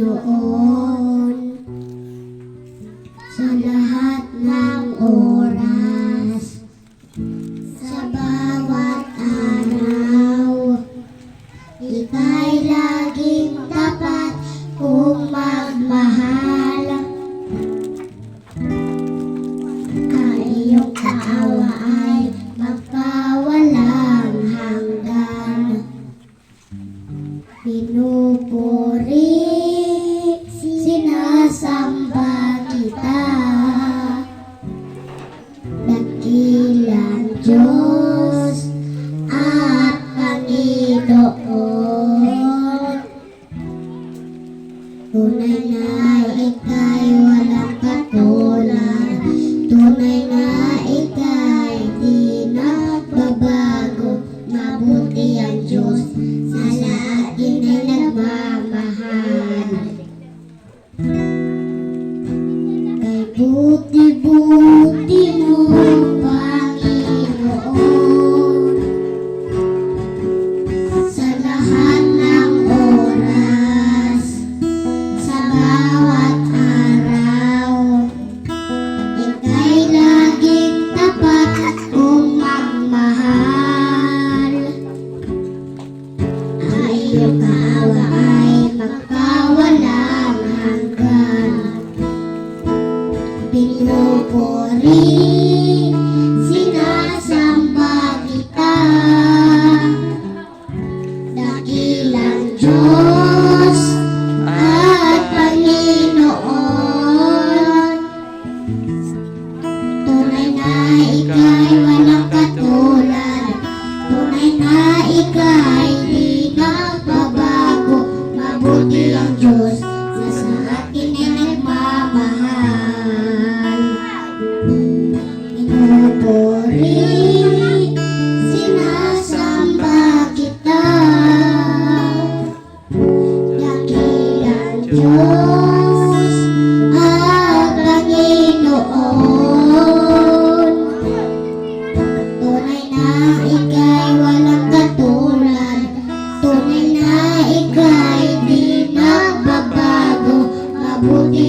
Panginoon sa lahat ng oras, sa bawat araw. Ika'y laging tapat kung magmahal. Ang iyong kaawa ay magpawalang hanggan. Pinupuri, sinasamba kita, dakilang Diyos at Panginoon. Tunay na ika'y walang katulad, tunay na ika'y di nagbabago. Mabuti ang Diyos, sa lahat din ay nagmamahal. Kay buti-buti mo, Panginoon, sa lahat ng oras, sa bawat araw. Ika'y laging tapat kung magmahal. Ang iyong kaawa ay magpawalang hanggan. Pinupuri, sinasamba kita, dakilang Diyos at Panginoon. Tunay na ika'y walang katulad, tunay na ika'y di nagbabago. Mabuti ang Diyos na sa atin ay nagmamahal. Pinupuri, sinasamba kita, dakilang Diyos at Panginoon. Tunay na ika'y walang katulad, tunay na ika'y di nagbabago. Mabuti